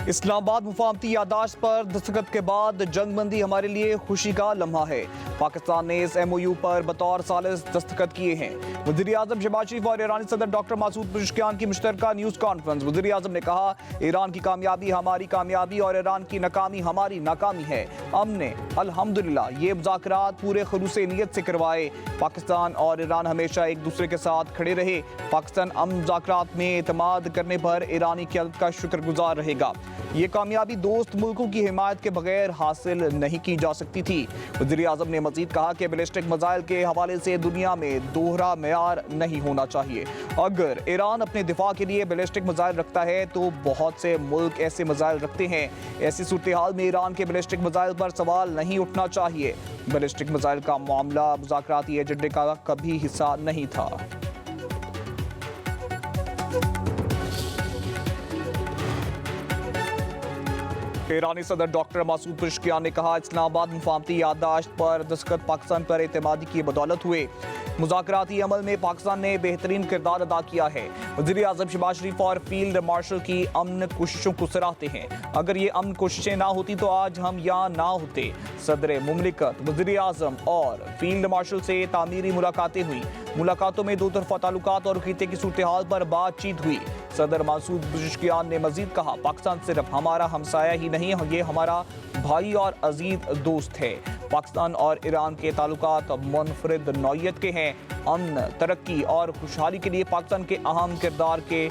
इस्लामाबाद मुफाहमती यादाश्त पर दस्तखत के बाद जंगबंदी हमारे लिए खुशी का लम्हा है। पाकिस्तान ने इस MOU पर बतौर सालिस दस्तखत किए हैं। वज़ीर-ए-आज़म शहबाज शरीफ और ईरानी सदर डॉक्टर मसूद पेज़ेश्कियान की मुश्तरका न्यूज़ कॉन्फ्रेंस। वज़ीर-ए-आज़म ने कहा, ईरान की कामयाबी हमारी कामयाबी और ईरान की नाकामी हमारी नाकामी है। हमने अल्हम्दुलिल्लाह ये मुज़ाकरात पूरे खुलूस नीयत से करवाए। पाकिस्तान और ईरान हमेशा एक दूसरे के साथ खड़े रहे। पाकिस्तान अमन मुज़ाकरात में एतमाद करने पर ईरानी क़यादत का शुक्रगुजार रहेगा। ये कामयाबी दोस्त मुल्कों की हिमायत के बगैर हासिल नहीं की जा सकती थी। वज़ीर-ए-आज़म ने मज़ीद कहा कि बैलिस्टिक मिसाइल के हवाले से दुनिया में दोहरा मेयार नहीं होना चाहिए। अगर ईरान अपने दिफा के लिए बैलिस्टिक मिसाइल रखता है तो बहुत से मुल्क ऐसे मिसाइल रखते हैं। ऐसी सूरत हाल में ईरान के बैलिस्टिक मिसाइल पर सवाल नहीं उठना चाहिए। बैलिस्टिक मिसाइल का मामला मुज़ाकराती एजेंडे का कभी हिस्सा नहीं था। ईरानी सदर डॉक्टर मसूद पेज़ेश्कियान ने कहा, इस्लामाबाद मुफाहमती यादाश्त पर दस्तखत पाकिस्तान पर एतमादी की बदौलत हुए। मुज़ाकराती अमल में पाकिस्तान ने बेहतरीन किरदार अदा किया है। वज़ीर-ए-आज़म शहबाज शरीफ और फील्ड मार्शल की अमन कोशिशों को सराहते हैं। अगर ये अमन कोशिशें ना होती तो आज हम यहाँ ना होते। सदर मुमलिकत, वज़ीर-ए-आज़म और फील्ड मार्शल से तामीरी मुलाकातें हुई। मुलाकातों में दो तरफा ताल्लुकात और खिते की सूरत हाल पर बातचीत हुई। सदर मसूद पेज़ेश्कियान ने मजीद कहा, पाकिस्तान सिर्फ हमारा हमसाया ही नहीं, ये हमारा भाई और अजीज दोस्त है। पाकिस्तान और ईरान के ताल्लुकात मुनफरिद नौइयत के हैं। अमन, तरक्की और खुशहाली के लिए पाकिस्तान के अहम किरदार के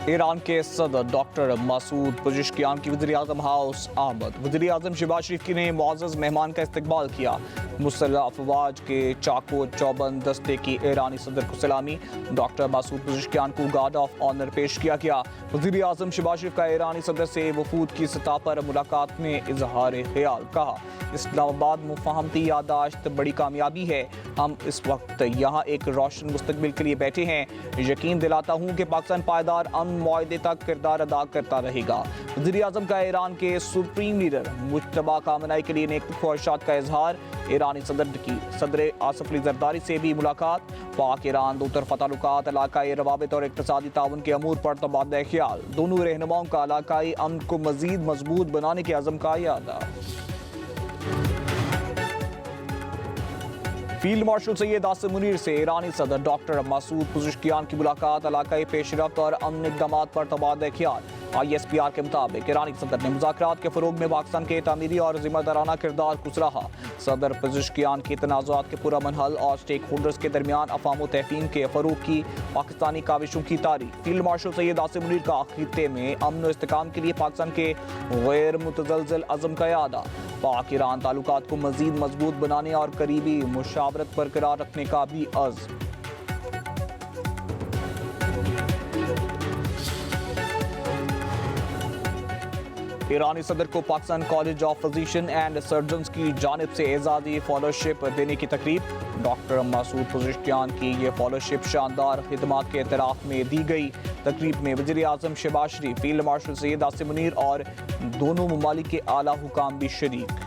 ईरान के सदर डॉक्टर मसूद पेज़ेश्कियान की वज़ीर-ए-आज़म हाउस आमद। वज़ीर-ए-आज़म शहबाज शरीफ ने मुअज़्ज़ज़ मेहमान का इस्तकबाल किया। मुसल्लह अफवाज के चाको चौबंद दस्ते की ईरानी सदर को सलामी। डॉक्टर मसूद पेज़ेश्कियान को गार्ड ऑफ ऑनर पेश किया गया। वज़ीर-ए-आज़म शहबाज शरीफ का ईरानी सदर से वफूद की सतह पर मुलाकात में इजहार ख्याल। कहा, इस्लामाबाद मुफाहमती यादाश्त बड़ी कामयाबी है। हम इस वक्त यहाँ एक रोशन मुस्तकबिल के लिए बैठे हैं। यकीन दिलाता हूँ कि पाकिस्तान पायदार अमन मुआहदे तक किरदार अदा करता रहेगा। वज़ीर-ए-आज़म का ईरान के सुप्रीम लीडर मुज्तबा कामनाई के लिए नेक ख्वाहिशात का इजहार। ईरानी सदर की सदर आसिफ अली जरदारी से भी मुलाकात। पाक ईरान दो तरफा ताल्लुकात, इलाकाई रवाबित और इक़्तिसादी ताउन के अमूर पर तबादला ख्याल। दोनों रहनुमाओं का इलाकाई अमन को मज़ीद मजबूत बनाने के अज़म का यादा। फील्ड मार्शल सैयद आसिम मुनीर से ईरानी सदर डॉक्टर मसूद पेज़ेश्कियान की मुलाकात। इलाकाई पेशरफ्त और अमन इक़दामात पर तबादला ख्याल। ISPR के मुताबिक ईरानी सदर ने मुज़ाकरात के फ़रोग में पाकिस्तान के तामीरी और ज़िम्मेदाराना किरदार को सराहा। सदर पेज़ेश्कियान की तनाज़ुआत के पुरअमन हल और स्टेक होल्डर्स के दरमियान अफ़ाम व तहफ़ीम के फ़रोग की पाकिस्तानी काविशों की तारीफ़। फील्ड मार्शल सैयद आसिम मुनीर का खित्ते में अमन व इस्तेहकाम के लिए पाकिस्तान के गैर मुतज़लज़ल अज़म का यादा। पाक ईरान ताल्लुकात को मज़ीद मजबूत बनाने और करीबी मुशावरत बरकरार रखने का भी अज़्म। ईरानी सदर को Pakistan college of physician and surgeons की जानिब से एजाज़ी फॉलोशिप देने की तकरीब। डॉक्टर मसूद पेज़ेश्कियान की ये फॉलोशिप शानदार खिदमात के एतराफ़ में दी गई। तकरीब में वज़ीर-ए-आज़म शहबाज शरीफ, फील्ड मार्शल सैयद आसिम मुनीर और दोनों ममालिक के आला हुकाम भी शरीक।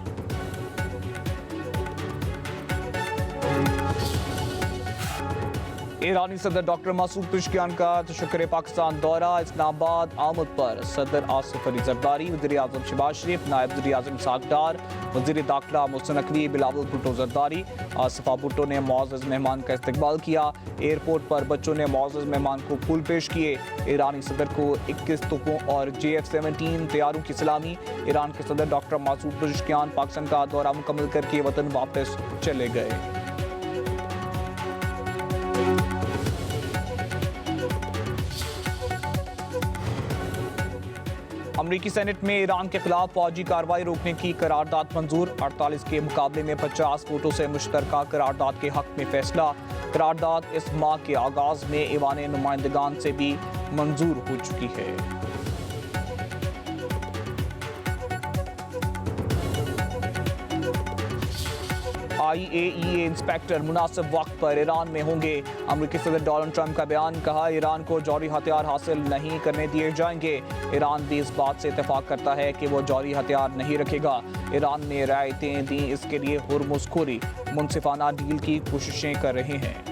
ईरानी सदर डॉक्टर मसूद पेज़ेश्कियान का तशक्कुर पाकिस्तान दौरा। इस्लामाबाद आमद पर सदर आसिफ अली जरदारी, वज़ीर-ए-आज़म शहबाज शरीफ, नायब वज़ीर-ए-आज़म इसहाक़ डार, वज़ीर दाखिला मोहसिन नकवी, बिलावल भुट्टो जरदारी। आसिफा भुट्टो ने मुअज़्ज़ज़ मेहमान का इस्तकबाल किया। एयरपोर्ट पर बच्चों ने मुअज़्ज़ज़ मेहमान को फूल पेश किए। ईरानी सदर को 21 तोपों और JF-17 तैयारों की सलामी। ईरान के सदर डॉक्टर मसूद पेज़ेश्कियान पाकिस्तान का दौरा मुकम्मल करके वतन वापस चले गए। अमरीकी सेनेट में ईरान के खिलाफ फौजी कार्रवाई रोकने की करारदाद मंजूर। 48 के मुकाबले में 50 वोटों से मुश्तरका करारदाद के हक में फैसला। करारदाद इस माह के आगाज में ईवान नुमाइंदगान से भी मंजूर हो चुकी है। IAEA इंस्पेक्टर मुनासिब वक्त पर ईरान में होंगे। अमरीकी सदर डोनाल्ड ट्रंप का बयान। कहा, ईरान को जौहरी हथियार हासिल नहीं करने दिए जाएंगे। ईरान भी इस बात से इत्तेफाक करता है कि वो जौहरी हथियार नहीं रखेगा। ईरान ने रियायतें दी, इसके लिए हुर्मुज़खोरी मुनसिफाना डील की कोशिशें कर रहे हैं।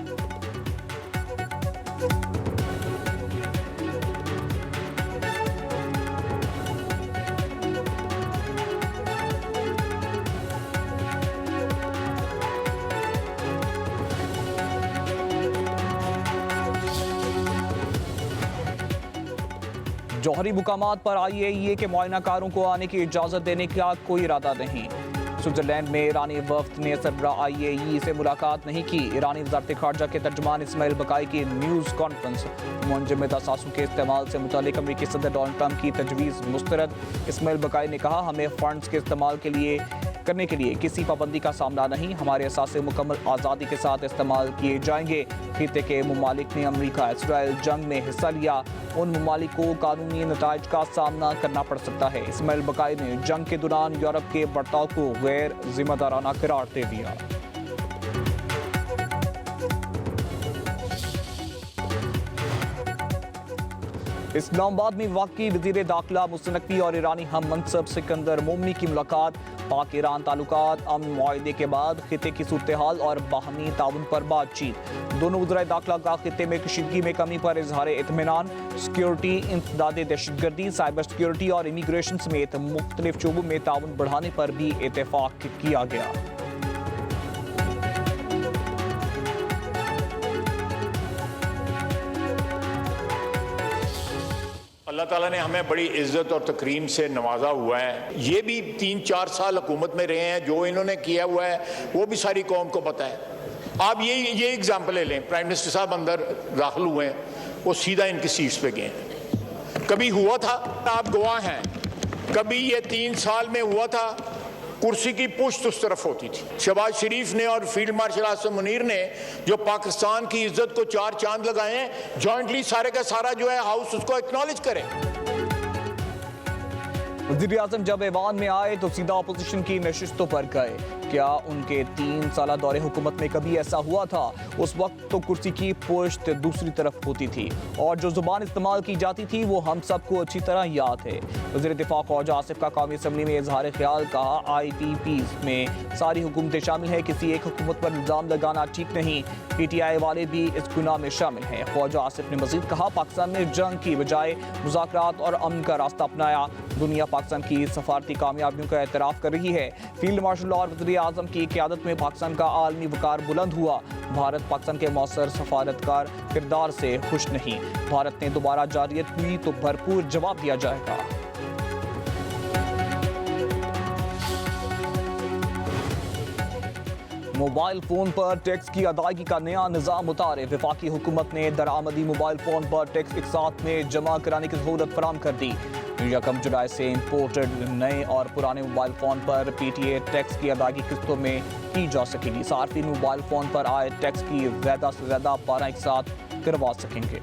जौहरी मुकामात पर IAEA के मुआयनाकारों को आने की इजाज़त देने का कोई इरादा नहीं। स्विट्जरलैंड में ईरानी वफ्द ने सरबराह IAEA से मुलाकात नहीं की। ईरानी वज़ारत ख़ारजा के तर्जुमान इस्माइल बकाई की न्यूज़ कॉन्फ्रेंस। मुंजमद असासों के इस्तेमाल से मुतालिक अमरीकी सदर डोनाल्ड ट्रंप की तजवीज़ मुस्तरद। इस्माइल बकाई ने कहा, हमें फंड्स के इस्तेमाल करने के लिए किसी पाबंदी का सामना नहीं, हमारे असासे मुकम्मल आज़ादी के साथ इस्तेमाल किए जाएंगे। खिते के ममालिक ने अमरीका इसराइल जंग में हिस्सा लिया, उन ममालिक को कानूनी नताइज का सामना करना पड़ सकता है। इस्माइल बकाई ने जंग के दौरान यूरोप के बर्ताव को गैर जिम्मेदाराना करार दे दिया। इस्लामाबाद में वाकई वज़ीर दाखिला मुहसिन नकवी और ईरानी हम मनसब सिकंदर मोमनी की मुलाकात। पाक ईरान ताल्लुकात अमन मुआहदे के बाद खिते की सूरत हाल और बाहमी ताउन पर बातचीत। दोनों वज़राए दाखिला का खिते में कशीदगी में कमी पर इजहार इत्मीनान। सिक्योरिटी, इंसदाद दहशतगर्दी, साइबर सिक्योरिटी और इमिग्रेशन समेत मुख्तलिफ शोबों में ताउन बढ़ाने पर भी इत्तेफाक किया गया। अल्लाह ताला ने हमें बड़ी इज्जत और तकरीम से नवाजा हुआ है। ये भी 3-4 साल हुकूमत में रहे हैं, जो इन्होंने किया हुआ है वो भी सारी कौम को पता है। आप ये एग्जाम्पल ले लें, प्राइम मिनिस्टर साहब अंदर दाखिल हुए हैं, वो सीधा इनकी सीट्स पे गए हैं। कभी हुआ था, आप गवाह हैं, कभी ये 3 साल में हुआ था कुर्सी की पुश्त उस तरफ होती थी। शहबाज शरीफ ने और फील्ड मार्शल आसिम मुनीर ने जो पाकिस्तान की इज्जत को 4 चांद लगाए हैं, जॉइंटली सारे का सारा जो है हाउस उसको एक्नॉलेज करे। वज़ीर आज़म जब ऐवान में आए तो सीधा अपोजिशन की नशिस्तों पर गए। क्या उनके 3 साल दौरे हुकूमत में कभी ऐसा हुआ था? उस वक्त तो कुर्सी की पुश्त दूसरी तरफ होती थी और जो जुबान इस्तेमाल की जाती थी वो हम सबको अच्छी तरह याद है। वज़ीर दिफा ख्वाजा आसिफ का कौमी असम्बली में इजहार ख्याल कहा, IPPs में सारी हुकूमतें शामिल हैं, किसी एक हुकूमत पर इल्ज़ाम लगाना ठीक नहीं। PTI वाले भी इस गुनाह में शामिल हैं। ख्वाजा आसिफ ने मजीद कहा, पाकिस्तान ने जंग की बजाय मुज़ाकरात और अमन का रास्ता अपनाया। दुनिया पाकिस्तान की सफारती कामयाबियों का एतराफ़ कर रही है। फील्ड मार्शल और वज़ीर आज़म की क़यादत में पाकिस्तान का आलमी वक़ार बुलंद हुआ। भारत पाकिस्तान के मौसर सफारतकार किरदार से खुश नहीं। भारत ने दोबारा जारियत हुई तो भरपूर जवाब दिया जाएगा। मोबाइल फ़ोन पर टैक्स की अदायगी का नया निज़ाम उतारे। वफाकी हुकूमत ने दरामदी मोबाइल फ़ोन पर टैक्स एक साथ में जमा कराने की सहूलत फराहम कर दी। 1 जुलाई से इंपोर्टेड नए और पुराने मोबाइल फ़ोन पर PTA टैक्स की अदायगी किस्तों में की जा सकेगी। सार्फिन मोबाइल फ़ोन पर आए टैक्स की ज़्यादा से ज़्यादा 12 एक साथ करवा सकेंगे।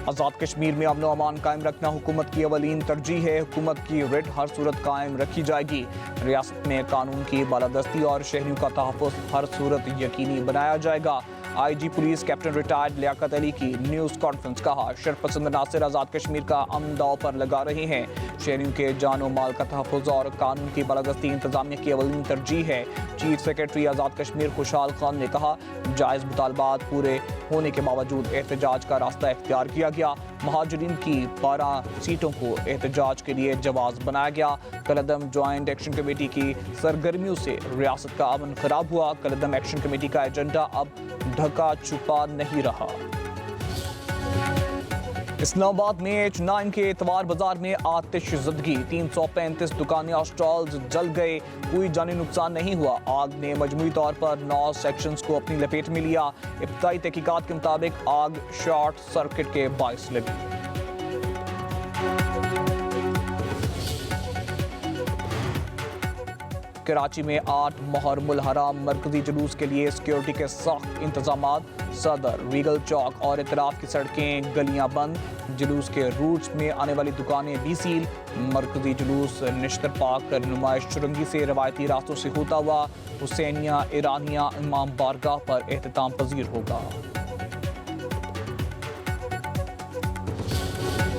आज़ाद कश्मीर में अमन व अमान कायम रखना हुकूमत की अवलीन तरजीह है। हुकूमत की रिट हर सूरत कायम रखी जाएगी। रियासत में कानून की बालादस्ती और शहरियों का तहफ़्फ़ुज़ हर सूरत यकीनी बनाया जाएगा। IG police captain retired Liaquat Ali की न्यूज़ कॉन्फ्रेंस। कहा, शरपसंद नासिर आज़ाद कश्मीर का अमन दाव पर लगा रहे हैं। शहरियों के जान और माल का तहफ़्फ़ुज़ और कानून की बालादस्ती इंतज़ामिया की अवलीन तरजीह है। चीफ सेक्रेटरी आज़ाद कश्मीर खुशहाल खान ने कहा, जायज़ मुतालबात पूरे होने के बावजूद एहतजाज का रास्ता इख्तियार किया गया। महाजरीन की 12 सीटों को एहतजाज के लिए जवाज़ बनाया गया। कलदम जॉइंट एक्शन कमेटी की सरगर्मियों से रियासत का अमन खराब हुआ। कलदम एक्शन कमेटी का एजेंडा अब ढका छुपा नहीं रहा। इस्लामाबाद में H9 के एतवार बाजार में आतिशज़दगी। 335 दुकानें और स्टॉल्स जल गए। कोई जानी नुकसान नहीं हुआ। आग ने मजमूई तौर पर 9 सेक्शंस को अपनी लपेट में लिया। इब्तदाई तहकीकात के मुताबिक आग शॉर्ट सर्किट के बाइस लगी। कराची में 8 मुहर्रमुल हराम मरकजी जुलूस के लिए सिक्योरिटी के सख्त इंतजामात। सदर, रीगल चौक और इतराफ की सड़कें गलियां बंद। जुलूस के रूट्स में आने वाली दुकानें भी सील। मरकजी जुलूस निश्तर पाक नुमाइश चुरंगी से रवायती रास्तों से होता हुआ हुसैनिया ईरानिया इमाम बारगाह पर एहतमाम पजीर होगा।